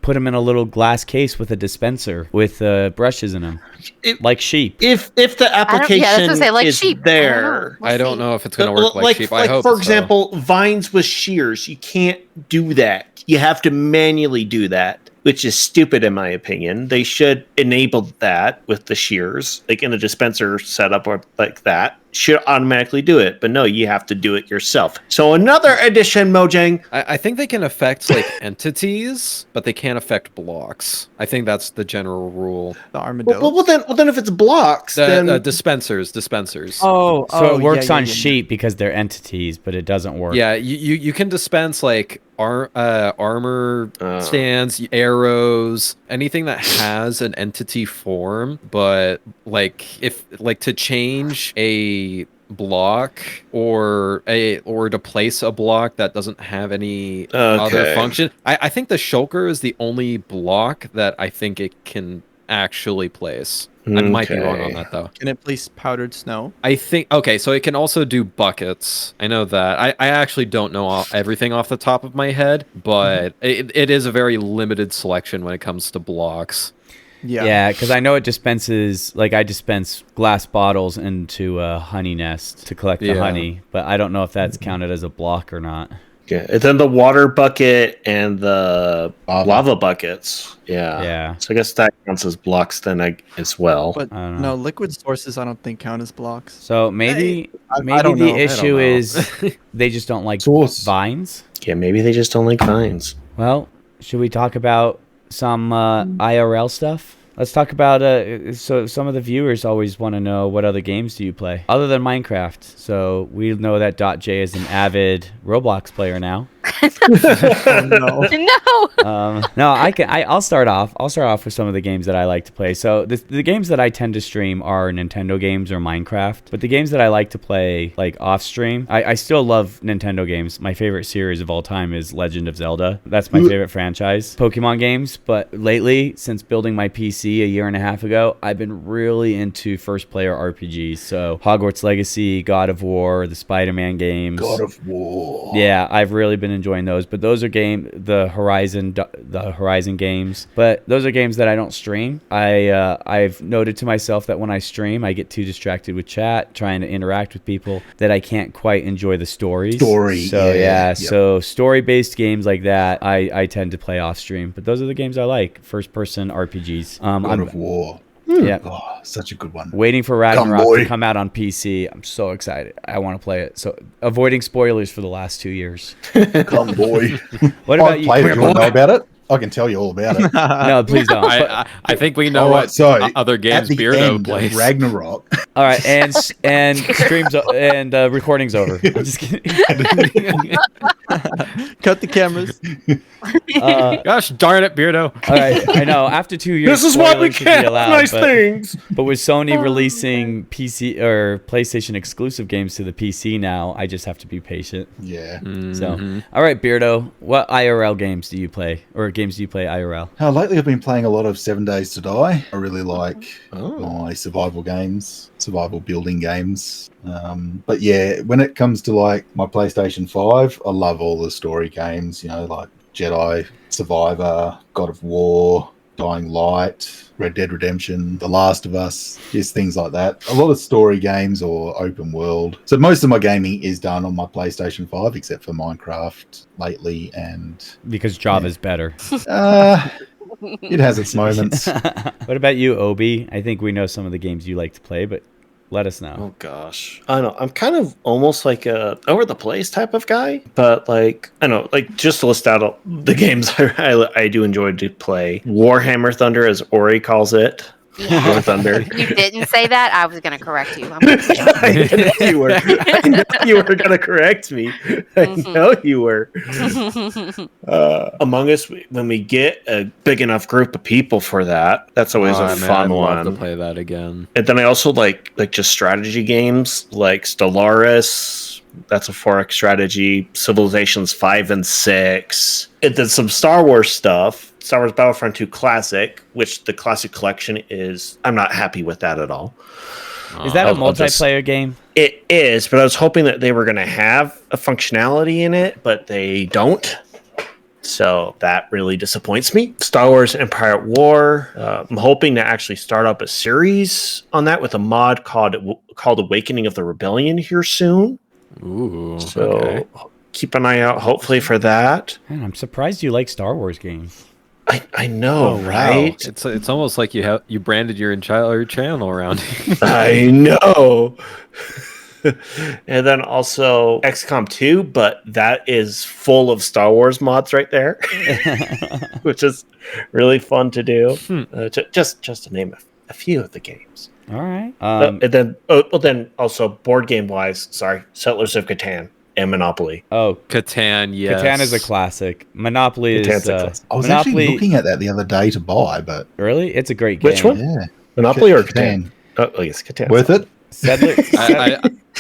put them in a little glass case with a dispenser with brushes in them, It- like sheep. If the I don't, yeah, that's application what I say, like is sheep. there, I don't know if it's going to work like, like sheep. I hope for so. example, vines with shears, you can't do that. You have to manually do that, which is stupid in my opinion. They should enable that with the shears, like in a dispenser setup or like that. Should automatically do it, but no, you have to do it yourself. So another addition, Mojang. I think they can affect like entities, but they can't affect blocks. I think that's the general rule. The armadillo. Well, then if it's blocks, The then dispensers. So it works on sheep because they're entities, but it doesn't work. Yeah, you can dispense like armor Oh. stands, arrows, anything that has an entity form. But like if like to change a block or to place a block that doesn't have any other Okay. function. I think the shulker is the only block that I think it can actually place. I might be wrong on Okay. that though. Can it place powdered snow? I think okay, so it can also do buckets. I know that. I actually don't know everything off the top of my head, but it is a very limited selection when it comes to blocks. Yeah, because I know it dispenses, like I dispense glass bottles into a honey nest to collect the Yeah. honey, but I don't know if that's counted as a block or not. yeah, and then the water bucket and the lava buckets. Yeah. Yeah. So I guess that counts as blocks then as well. But I don't know. no, liquid sources I don't think count as blocks. So maybe I maybe don't the know. I don't issue know. is they just don't like Source. vines. Yeah, maybe they just don't like vines. Well, should we talk about some IRL stuff? Let's talk about so some of the viewers always want to know what other games do you play other than Minecraft. So we know that .j is an avid Roblox player now. Oh, no. No. No, I'll start off. I'll start off with some of the games that I like to play. So the games that I tend to stream are Nintendo games or Minecraft. But the games that I like to play like off stream, I still love Nintendo games. My favorite series of all time is Legend of Zelda. That's my favorite franchise. Pokemon games. But lately, since building my PC a year and a half ago, I've been really into first player RPGs. So Hogwarts Legacy, God of War, the Spider-Man games. God of War. Yeah, I've really been enjoying those. But those are the Horizon games. But those are games that I don't stream. I've noted to myself that when I stream, I get too distracted with chat, trying to interact with people, that I can't quite enjoy the stories. So Yep. so story-based games like that, I tend to play off stream. But those are the games I like. First-person RPGs. God of War. Yeah. Oh, such a good one. Waiting for Ragnarok boy. to come out on PC. I'm so excited. I want to play it. So avoiding spoilers for the last 2 years. Come, boy. What I about you? played it. You want to know about it? I can tell you all about it. No, please don't. But- I think we know All right, what so other at games the Beardo end plays. of Ragnarok, all right, and streams and recording's over. I'm just kidding. Cut the cameras. Gosh darn it, Beardo. All right, I know. After 2 years, This is why we spoiling should be can't have allowed, nice but, things. but with Sony releasing PC or PlayStation exclusive games to the PC now, I just have to be patient. yeah. So, all right, Beardo, what IRL games do you play, or games do you play IRL? Lately, I've been playing a lot of 7 Days to Die. I really like Oh. my survival games, survival building games. But yeah, when it comes to like my PlayStation 5, I love all the story games, like Jedi, Survivor, God of War, Dying Light, Red Dead Redemption, The Last of Us, just things like that. A lot of story games or open world. So most of my gaming is done on my PlayStation 5, except for Minecraft lately. And Because Java's better. it has its moments. What about you, Obi? I think we know some of the games you like to play, but let us know. Oh gosh, I don't know. I'm kind of almost like a over the place type of guy, but like I don't know, like just to list out the games I do enjoy to play. Warhammer Thunder, as Ori calls it. Yeah. War Thunder. If you didn't say that, I was going to correct you. I'm gonna be honest. I know you were. I know you were gonna correct me. I know you were. Among Us, when we get a big enough group of people for that, that's always a fun I'd one. love to play that again. And then I also like just strategy games like Stellaris. That's a 4X strategy. Civilizations 5 and 6. And then some Star Wars stuff. Star Wars Battlefront 2 Classic, which the Classic Collection is. I'm not happy with that at all. Is that a I'll multiplayer game? It is, but I was hoping that they were going to have a functionality in it, but they don't. So that really disappoints me. Star Wars Empire at War. I'm hoping to actually start up a series on that with a mod called Awakening of the Rebellion here soon. Ooh. So Okay. keep an eye out, hopefully, for that. Man, I'm surprised you like Star Wars games. I know, Wow. right? It's almost like you branded your entire channel around it. I know. And then also XCOM 2, but that is full of Star Wars mods right there, which is really fun to do. Just to name a few of the games. All right. And then also board game wise, Settlers of Catan and Monopoly. Oh, Catan, yes. Catan is a classic. Monopoly Catan's is. a classic. I was Monopoly, actually looking at that the other day to buy, but really, it's a great game. Which one? yeah, Monopoly or Catan? Oh, yes, Catan. worth it.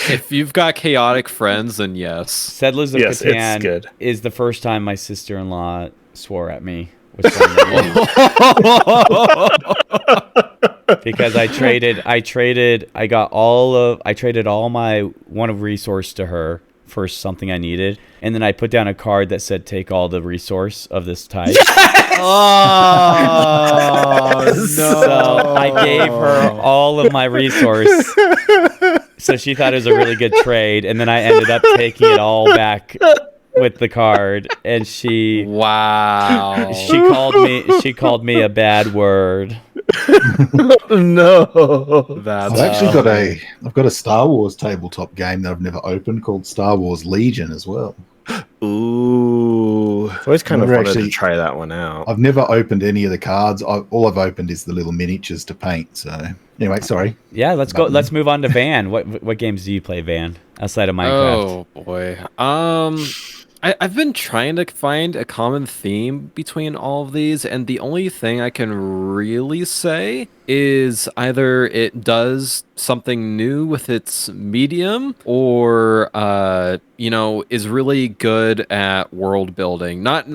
If you've got chaotic friends, then yes. Settlers of Yes, it's Catan good. is the first time my sister-in-law swore at me. With because I traded all my one of resource to her for something I needed, and then I put down a card that said take all the resource of this type. Oh no! So I gave her all of my resource. So she thought it was a really good trade, and then I ended up taking it all back with the card, and Wow. she called me a bad word. No. That's I've actually got a Star Wars tabletop game that I've never opened called Star Wars Legion as well. Ooh. I've always kind of Never wanted to actually- try that one out. I've never opened any of the cards. All I've opened is the little miniatures to paint. So anyway, sorry. Yeah, let's go. Let's move on to Van. What games do you play, Van, outside of Minecraft? Oh boy. I've been trying to find a common theme between all of these, and the only thing I can really say is either it does something new with its medium, or is really good at world building. Not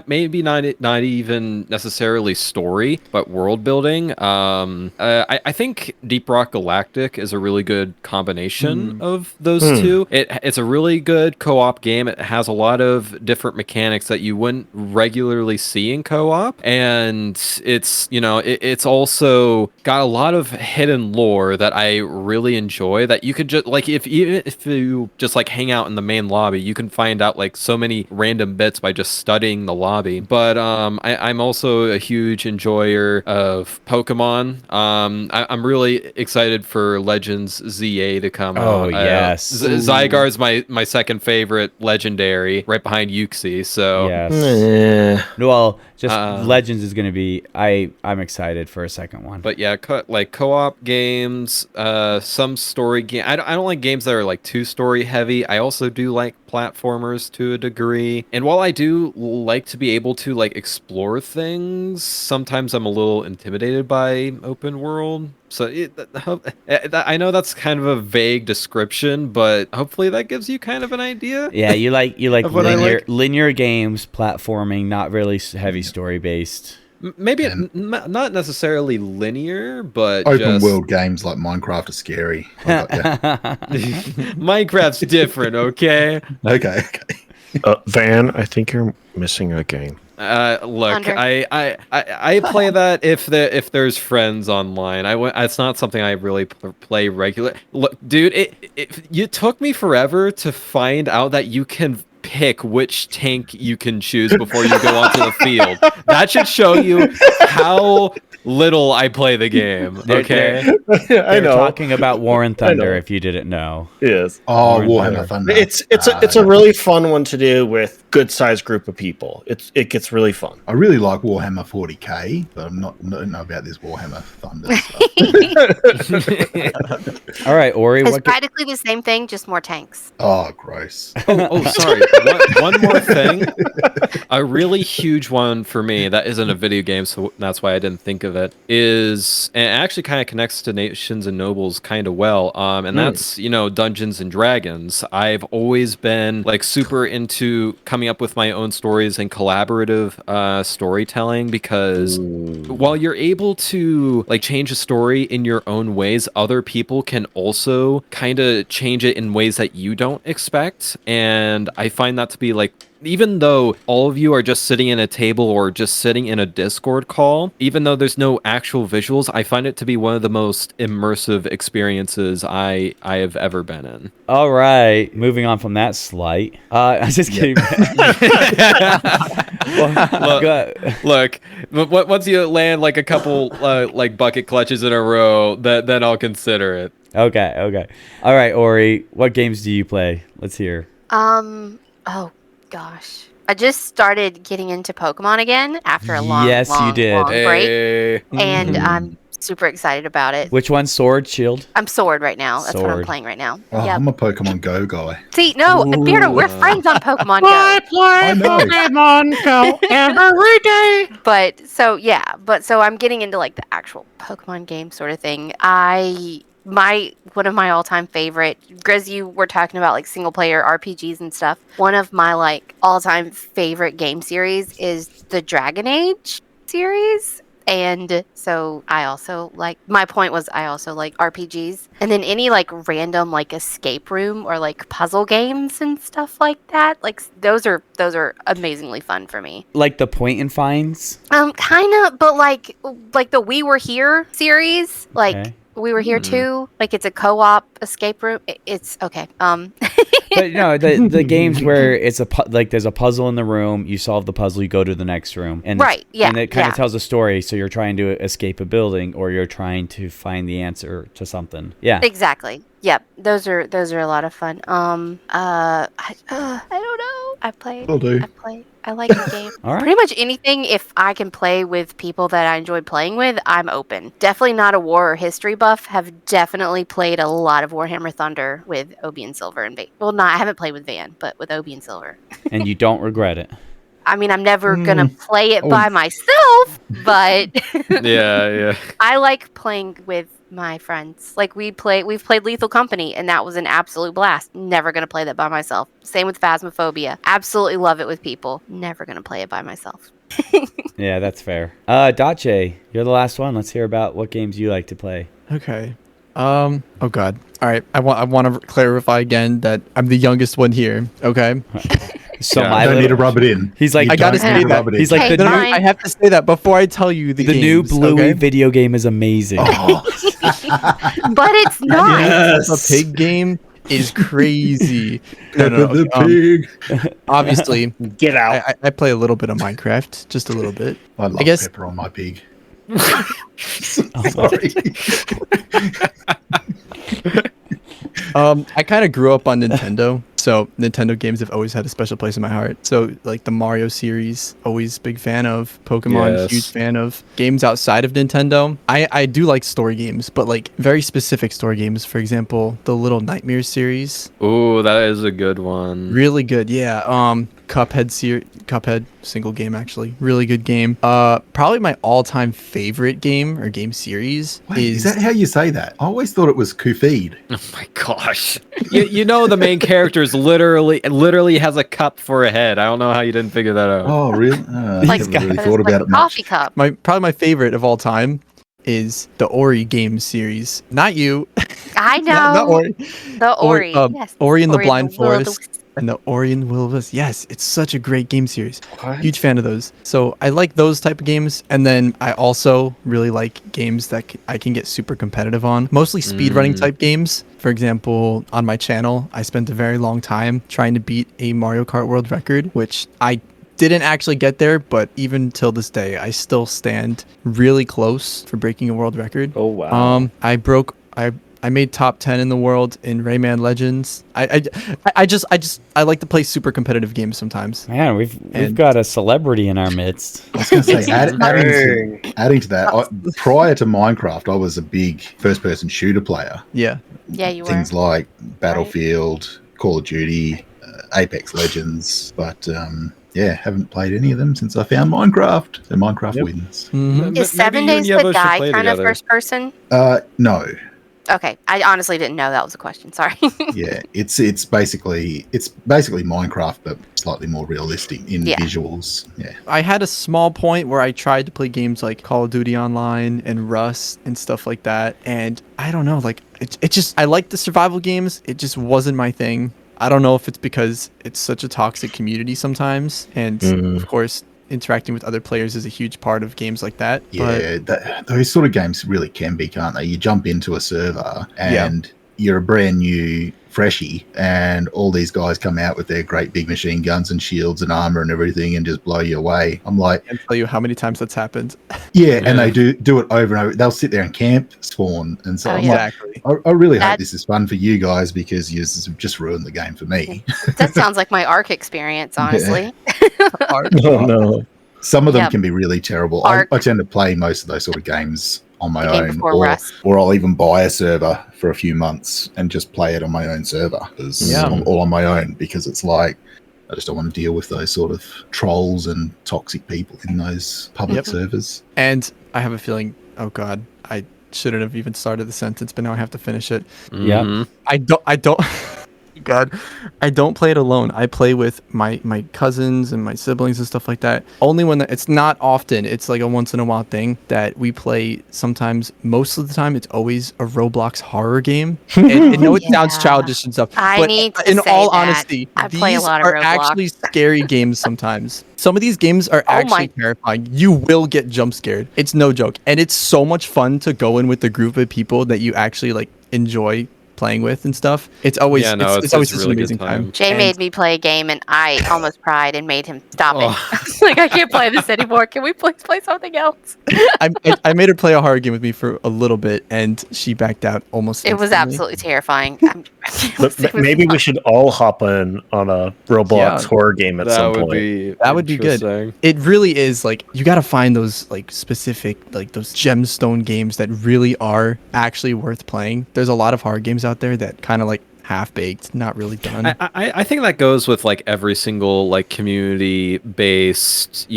even necessarily story, but world building. I think Deep Rock Galactic is a really good combination of those two. It's a really good co-op game. It has a lot of different mechanics that you wouldn't regularly see in co-op, and it's also got a lot of hidden lore that I really enjoy, that you could just like if you just like hang out in the main lobby, you can find out like so many random bits by just studying the lobby. But I'm also a huge enjoyer of Pokemon. I'm really excited for Legends ZA to come out. Oh, yes. Zygarde's my second favorite legendary, right behind Uxie. So Yes. Eh. Well, just Legends is going to be. I'm excited for a second one. But yeah, like co-op games, some story game. I don't like games that are like too story heavy. I also do like platformers to a degree. And while I do like to be able to like explore things, sometimes I'm a little intimidated by open world. So I know that's kind of a vague description, but hopefully that gives you kind of an idea. Yeah, you like Of what I like. linear games, platforming, not really heavy story based. Maybe not necessarily linear, but Open just... world games like Minecraft are scary. I got ya. Minecraft's different, okay? Okay. Van, I think you're missing a game. Look, Under. I play that if there's friends online. It's not something I really play regular. Look, dude, it took me forever to find out that you can pick which tank you can choose before you go onto the field. That should show you how little I play the game. They're- Okay. I They're know. talking about War and I know. Thunder, if you didn't know. Yes. Oh, Warhammer Warhammer Thunder. It's a really fun one to do with good sized group of people. It gets really fun. I really like Warhammer 40k, but I don't know about this Warhammer Thunder stuff. All right, Ori. It's What practically the same thing, just more tanks. Oh, gross. Oh, sorry. One more thing. A really huge one for me that isn't a video game, so that's why I didn't think of it, is, and it actually kind of connects to Nations and Nobles kind of well, and that's, Dungeons and Dragons. I've always been like super into coming up with my own stories and collaborative storytelling, because while you're able to like change a story in your own ways, other people can also kind of change it in ways that you don't expect. And I find that to be like, even though all of you are just sitting in a table or just sitting in a Discord call, even though there's no actual visuals, I find it to be one of the most immersive experiences I have ever been in. All right, moving on from that slight. I was just kidding. Look, once you land like a couple like bucket clutches in a row, then I'll consider it. Okay. All right, Ori. What games do you play? Let's hear. Oh gosh. I just started getting into Pokemon again after a long, Yes, you long, did. long break, Hey. and I'm super excited about it. Which one? Sword, Shield? I'm Sword right now. That's what I'm Sword. playing right now. Oh, Yep. I'm a Pokemon Go guy. See, no, Beardo, we're friends on Pokemon Go. I know. Pokemon Go every day. But so I'm getting into like the actual Pokemon game sort of thing. One of my all-time favorite, Grizz, you were talking about like single player RPGs and stuff. One of my like all-time favorite game series is the Dragon Age series. And so I also like RPGs. And then any like random like escape room or like puzzle games and stuff like that. Like those are amazingly fun for me. Like the point and finds? Kind of, but like the We Were Here series, like Okay. We Were Here too. Like it's a co-op escape room. It's okay. But no, the games where it's like there's a puzzle in the room, you solve the puzzle, you go to the next room, and Right, yeah, and it kind yeah. of tells a story. So you're trying to escape a building, or you're trying to find the answer to something. Yeah. Exactly. Yep. Those are a lot of fun. I don't know. I like the game. All right. Pretty much anything, if I can play with people that I enjoy playing with, I'm open. Definitely not a war or history buff. Have definitely played a lot of Warhammer Thunder with Obi and Silver and I haven't played with Van, but with Obi and Silver. And you don't regret it. I mean, I'm never gonna play it by myself, but Yeah. I like playing with my friends. Like we've played Lethal Company, and that was an absolute blast. Never gonna play that by myself. Same with Phasmophobia. Absolutely love it with people. Never gonna play it by myself. Yeah, that's fair. Dache, you're the last one. Let's hear about what games you like to play. Okay. Oh God. All right. I want to clarify again that I'm the youngest one here. Okay. So Yeah. my I don't need to little, rub it in. he's like, I gotta don't say need to that. rub it in. he's like Hey, the fine. I have to say that before I tell you the new games, Bluey okay? video game is amazing. Oh, But it's not. The pig game is crazy. No. the pig. Obviously, Get out. I play a little bit of Minecraft, just a little bit. I love guess- pepper on my pig. Oh, Sorry. I kind of grew up on Nintendo, so Nintendo games have always had a special place in my heart. So like the Mario series, always big fan of. Pokemon, Yes. huge fan of. Games outside of Nintendo, I do like story games, but like very specific story games. For example, the Little Nightmares series, Ooh, that is a good one. really good. Yeah. Cuphead single game actually, really good game. Probably my all-time favorite game or game series Wait, is that how you say that? I always thought it was Kufid. Oh my gosh. you know the main character is literally has a cup for a head. I don't know how you didn't figure that out. Oh, really? I haven't really thought about it much. Coffee cup. probably my favorite of all time is the Ori game series. Not you. I know. Not Ori. The Ori. Yes. Ori and the Ori Blind Will of the Forest and the Ori and Will of the Wisps. Yes, it's such a great game series. What? Huge fan of those. So I like those type of games, and then I also really like games that I can get super competitive on. Mostly speedrunning type games. For example, on my channel, I spent a very long time trying to beat a Mario Kart world record, which I didn't actually get there, but even till this day, I still stand really close for breaking a world record. Oh wow. I made top 10 in the world in Rayman Legends. I like to play super competitive games sometimes. Man, we've got a celebrity in our midst. I was going to say, adding to that, prior to Minecraft, I was a big first-person shooter player. Yeah. Yeah, you were. Things like Battlefield, Call of Duty, Apex Legends, but haven't played any of them since I found Minecraft. So Minecraft wins. Mhm. Is Maybe 7 you and Days Yevo to should Die play kind of together. first person? No. Okay, I honestly didn't know that was a question. Sorry. Yeah, it's basically Minecraft, but slightly more realistic in visuals. Yeah. I had a small point where I tried to play games like Call of Duty Online and Rust and stuff like that, and I don't know, like it just, I like the survival games. It just wasn't my thing. I don't know if it's because it's such a toxic community sometimes, and of course, interacting with other players is a huge part of games like that. Yeah, those sort of games really can be, can't they? You jump into a server and you're a brand new freshie, and all these guys come out with their great big machine guns and shields and armor and everything and just blow you away. I'm like, I can't tell you how many times that's happened. and they do it over and over. They'll sit there and camp spawn, and so I'm like, I really hope this is fun for you guys, because you just ruined the game for me. That sounds like my ARC experience, honestly. No. Some of them can be really terrible. I tend to play most of those sort of games on my own, or I'll even buy a server for a few months and just play it on my own server, all on my own, because it's like, I just don't want to deal with those sort of trolls and toxic people in those public servers. And I have a feeling, oh God, I shouldn't have even started the sentence, but now I have to finish it. Yeah. I don't God, I don't play it alone. I play with my cousins and my siblings and stuff like that. Only when it's not often. It's like a once in a while thing that we play. Sometimes, most of the time, it's always a Roblox horror game. And I know it sounds childish and stuff, but in all honesty, these are actually scary games sometimes. Some of these games are actually terrifying. You will get jump scared. It's no joke. And it's so much fun to go in with a group of people that you actually like enjoy playing with and stuff. It's always it's always such an amazing time. Jay made me play a game and I almost cried and made him stop it. Like, I can't play this anymore. Can we please play something else? I made her play a horror game with me for a little bit and she backed out almost instantly. It was absolutely terrifying. Maybe we should all hop in on a Roblox horror game at some point. That would be good. It really is, like, you got to find those like specific, like those gemstone games that really are actually worth playing. There's a lot of horror games out there that kind of like half-baked, not really done. I think that goes with like every single like community-based,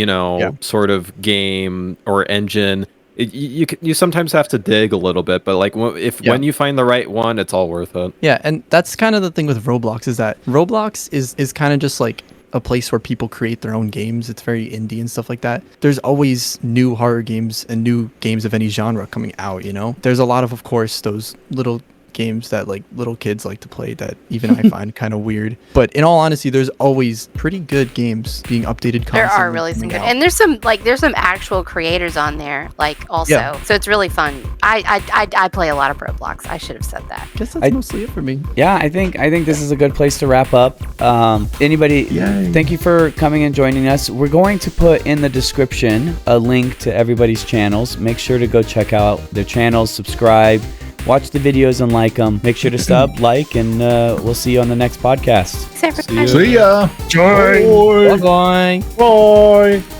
sort of game or engine. You sometimes have to dig a little bit, but like when you find the right one, it's all worth it. Yeah, and that's kind of the thing with Roblox, is that Roblox is kind of just like a place where people create their own games. It's very indie and stuff like that. There's always new horror games and new games of any genre coming out, There's a lot of course, those little games that like little kids like to play that even I find kind of weird. But in all honesty, there's always pretty good games being updated constantly. There are really some good, and there's some actual creators on there, like, also. Yeah. So it's really fun. I play a lot of Roblox. I should have said that. I guess that's mostly it for me. Yeah, I think this is a good place to wrap up. Anybody, thank you for coming and joining us. We're going to put in the description a link to everybody's channels. Make sure to go check out their channels, subscribe, watch the videos and like them. Make sure to sub, like, and we'll see you on the next podcast. See ya. Bye. Bye. Bye.